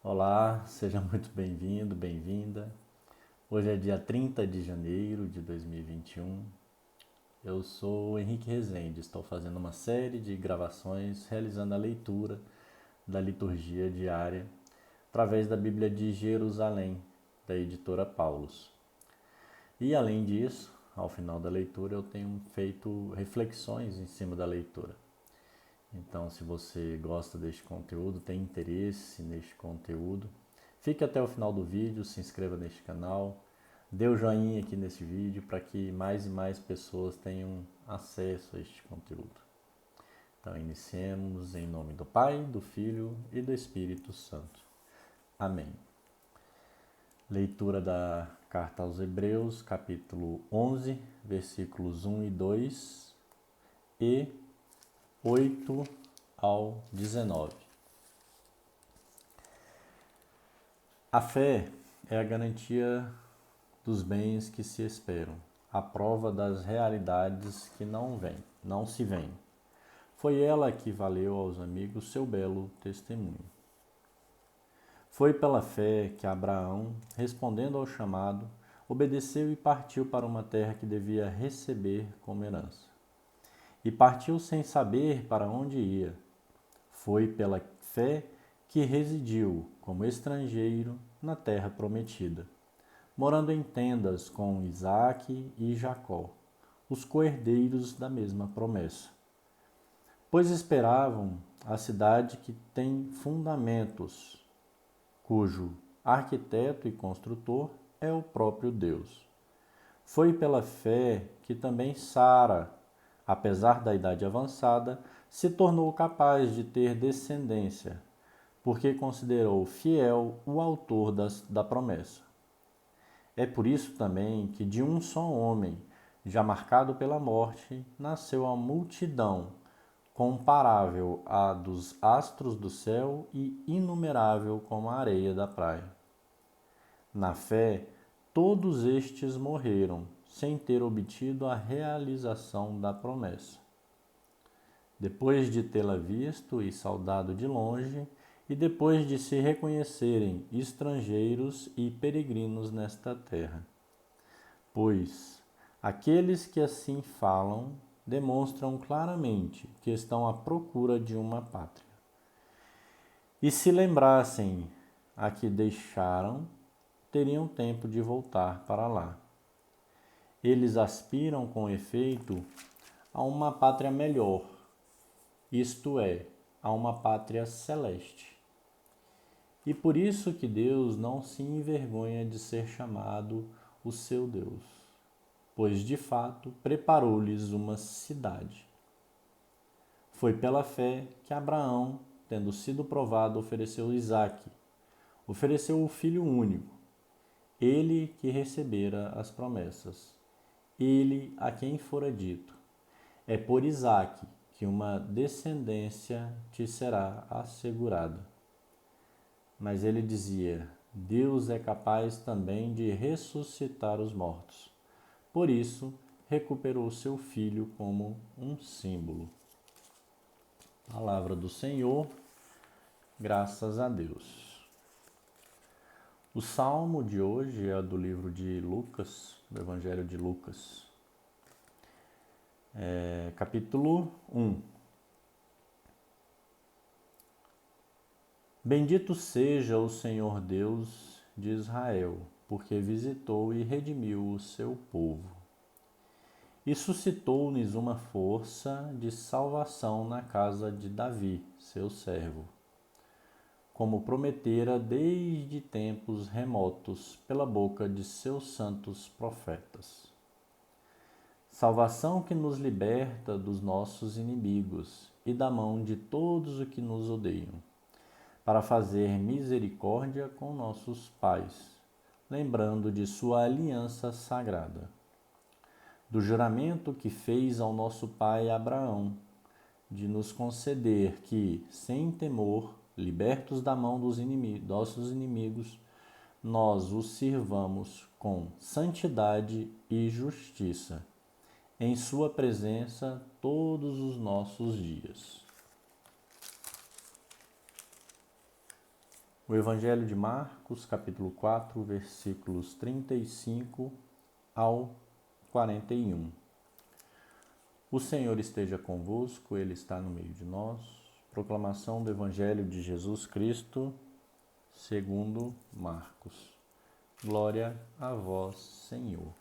Olá, seja muito bem-vindo, bem-vinda. Hoje é dia 30 de janeiro de 2021. Eu sou o Henrique Rezende, estou fazendo uma série de gravações realizando a leitura da liturgia diária através da Bíblia de Jerusalém, da editora Paulus. E além disso, ao final da leitura, eu tenho feito reflexões em cima da leitura. Então, se você gosta deste conteúdo, tem interesse neste conteúdo, fique até o final do vídeo, se inscreva neste canal, dê o joinha aqui nesse vídeo para que mais e mais pessoas tenham acesso a este conteúdo. Então, iniciemos em nome do Pai, do Filho e do Espírito Santo. Amém. Leitura da Carta aos Hebreus, capítulo 11, versículos 1 e 2 e 8 ao 19. A fé é a garantia dos bens que se esperam, a prova das realidades que não se veem. Foi ela que valeu aos amigos seu belo testemunho. Foi pela fé que Abraão, respondendo ao chamado, obedeceu e partiu para uma terra que devia receber como herança. E partiu sem saber para onde ia. Foi pela fé que residiu como estrangeiro na terra prometida, morando em tendas com Isaque e Jacó, os co-herdeiros da mesma promessa. Pois esperavam a cidade que tem fundamentos, cujo arquiteto e construtor é o próprio Deus. Foi pela fé que também Sara, apesar da idade avançada, se tornou capaz de ter descendência, porque considerou fiel o autor da promessa. É por isso também que de um só homem, já marcado pela morte, nasceu a multidão, comparável à dos astros do céu e inumerável como a areia da praia. Na fé, todos estes morreram, sem ter obtido a realização da promessa. Depois de tê-la visto e saudado de longe, e depois de se reconhecerem estrangeiros e peregrinos nesta terra. Pois aqueles que assim falam demonstram claramente que estão à procura de uma pátria. E se lembrassem a que deixaram, teriam tempo de voltar para lá. Eles aspiram, com efeito, a uma pátria melhor, isto é, a uma pátria celeste. E por isso que Deus não se envergonha de ser chamado o seu Deus, pois de fato preparou-lhes uma cidade. Foi pela fé que Abraão, tendo sido provado, ofereceu Isaque, ofereceu o filho único, ele que recebera as promessas, ele a quem fora dito: é por Isaque que uma descendência te será assegurada. Mas ele dizia: Deus é capaz também de ressuscitar os mortos. Por isso, recuperou seu filho como um símbolo. Palavra do Senhor, graças a Deus. O salmo de hoje é do livro de Lucas, do Evangelho de Lucas, capítulo 1. Bendito seja o Senhor Deus de Israel, porque visitou e redimiu o seu povo. E suscitou-lhes uma força de salvação na casa de Davi, seu servo, como prometera desde tempos remotos pela boca de seus santos profetas. Salvação que nos liberta dos nossos inimigos e da mão de todos os que nos odeiam, para fazer misericórdia com nossos pais, lembrando de sua aliança sagrada, do juramento que fez ao nosso pai Abraão, de nos conceder que, sem temor, libertos da mão dos nossos inimigos, nós os sirvamos com santidade e justiça, em sua presença todos os nossos dias. O Evangelho de Marcos, capítulo 4, versículos 35 ao 41. O Senhor esteja convosco, Ele está no meio de nós. Proclamação do Evangelho de Jesus Cristo, segundo Marcos. Glória a vós, Senhor.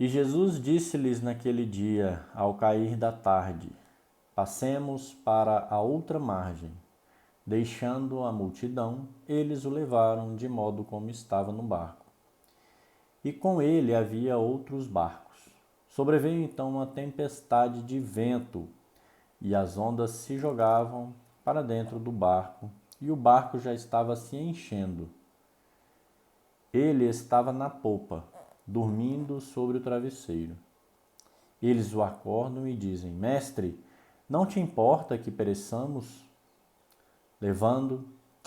E Jesus disse-lhes naquele dia, ao cair da tarde: Passemos para a outra margem. Deixando a multidão, eles o levaram de modo como estava no barco. E com ele havia outros barcos. Sobreveio então uma tempestade de vento, e as ondas se jogavam para dentro do barco, e o barco já estava se enchendo. Ele estava na popa, dormindo sobre o travesseiro. Eles o acordam e dizem: Mestre, não te importa que pereçamos?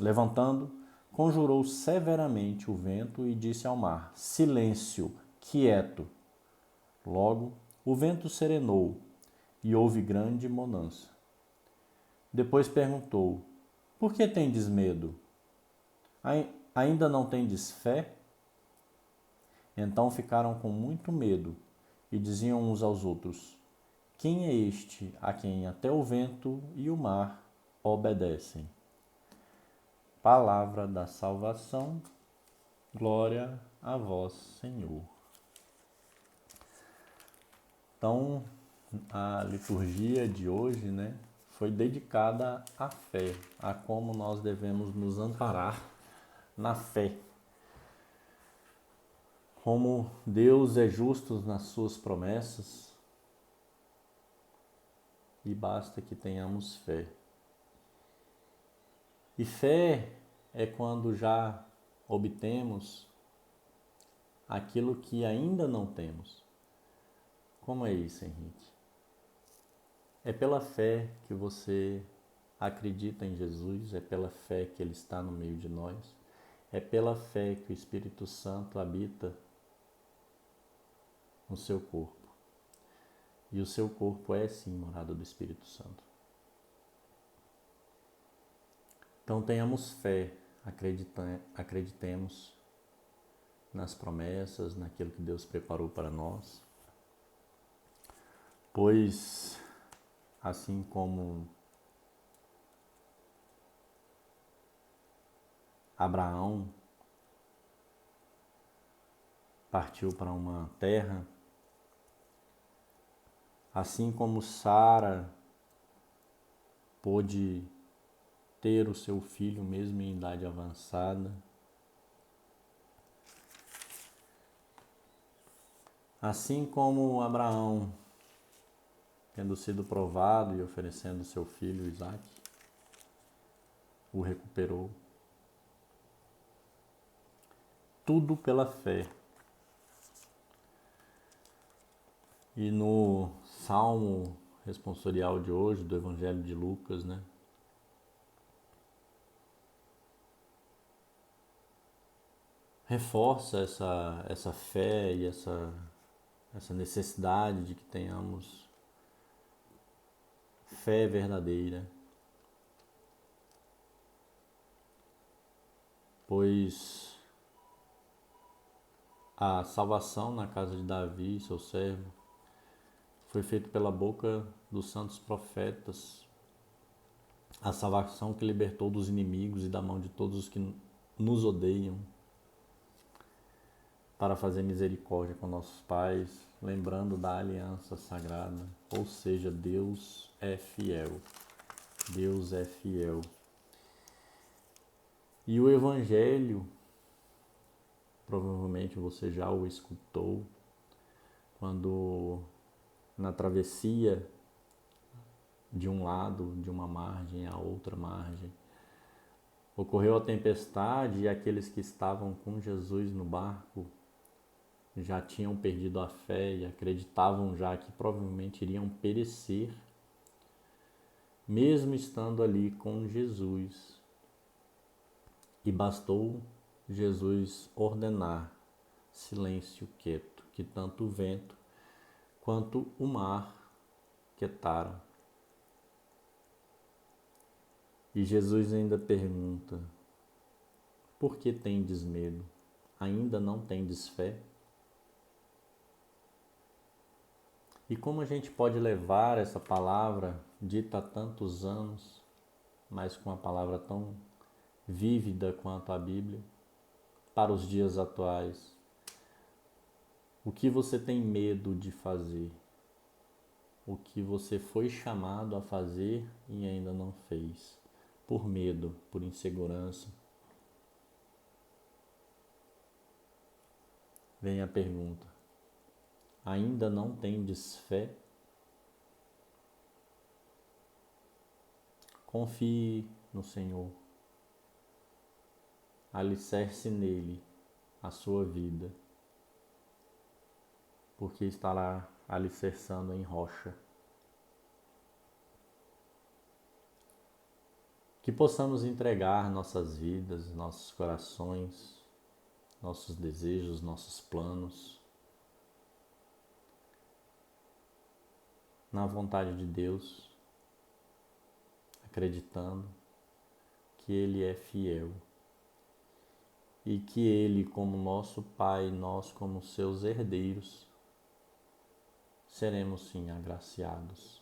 Levantando, conjurou severamente o vento e disse ao mar: Silêncio, quieto. Logo, o vento serenou e houve grande bonança. Depois perguntou: Por que tendes medo? Ainda não tendes fé? Então ficaram com muito medo e diziam uns aos outros: Quem é este a quem até o vento e o mar obedecem? Palavra da salvação, glória a vós, Senhor. Então, a liturgia de hoje, foi dedicada à fé, a como nós devemos nos amparar na fé. Como Deus é justo nas suas promessas e basta que tenhamos fé. E fé é quando já obtemos aquilo que ainda não temos. Como é isso, Henrique? É pela fé que você acredita em Jesus, é pela fé que Ele está no meio de nós, é pela fé que o Espírito Santo habita no seu corpo. E o seu corpo é sim morada do Espírito Santo. Então tenhamos fé, acreditemos nas promessas, naquilo que Deus preparou para nós, pois assim como Abraão partiu para uma terra, assim como Sara pôde ter o seu filho mesmo em idade avançada, assim como Abraão, tendo sido provado e oferecendo seu filho Isaque, o recuperou. Tudo pela fé. E no Salmo responsorial de hoje, do Evangelho de Lucas, reforça essa fé e essa necessidade de que tenhamos fé verdadeira, pois a salvação na casa de Davi, seu servo, foi feita pela boca dos santos profetas, a salvação que libertou dos inimigos e da mão de todos os que nos odeiam, para fazer misericórdia com nossos pais, lembrando da aliança sagrada, ou seja, Deus é fiel. Deus é fiel. E o Evangelho, provavelmente você já o escutou, quando na travessia de um lado, de uma margem à outra margem, ocorreu a tempestade e aqueles que estavam com Jesus no barco já tinham perdido a fé e acreditavam já que provavelmente iriam perecer, mesmo estando ali com Jesus. E bastou Jesus ordenar silêncio quieto, que tanto o vento quanto o mar quietaram. E Jesus ainda pergunta: por que tendes medo? Ainda não tendes fé? E como a gente pode levar essa palavra dita há tantos anos, mas com uma palavra tão vívida quanto a Bíblia, para os dias atuais? O que você tem medo de fazer? O que você foi chamado a fazer e ainda não fez? Por medo, por insegurança. Vem a pergunta: ainda não tendes fé? Confie no Senhor. Alicerce nele a sua vida, porque estará alicerçando em rocha. Que possamos entregar nossas vidas, nossos corações, nossos desejos, nossos planos na vontade de Deus, acreditando que Ele é fiel e que Ele, como nosso Pai, nós, como seus herdeiros, seremos sim agraciados,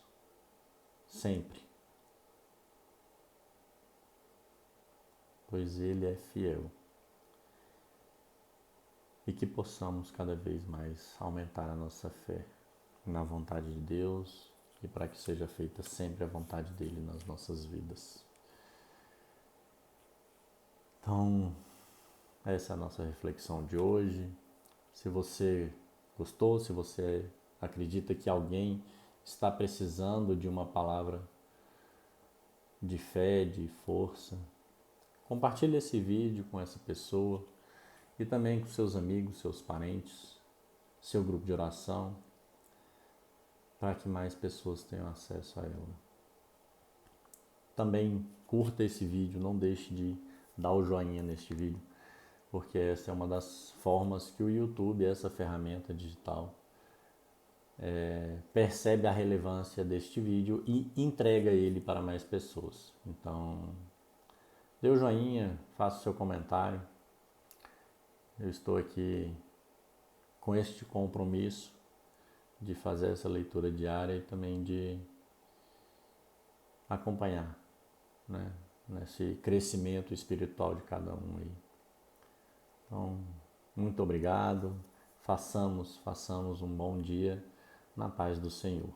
sempre, pois Ele é fiel. E que possamos cada vez mais aumentar a nossa fé na vontade de Deus e para que seja feita sempre a vontade dele nas nossas vidas. Então, essa é a nossa reflexão de hoje. Se você gostou, se você acredita que alguém está precisando de uma palavra de fé, de força, compartilhe esse vídeo com essa pessoa e também com seus amigos, seus parentes, seu grupo de oração, para que mais pessoas tenham acesso a ela. Também curta esse vídeo, não deixe de dar o joinha neste vídeo, porque essa é uma das formas que o YouTube, essa ferramenta digital, percebe a relevância deste vídeo e entrega ele para mais pessoas. Então, dê o joinha, faça o seu comentário. Eu estou aqui com este compromisso de fazer essa leitura diária e também de acompanhar, né, nesse crescimento espiritual de cada um aí. Então, muito obrigado. Façamos um bom dia na paz do Senhor.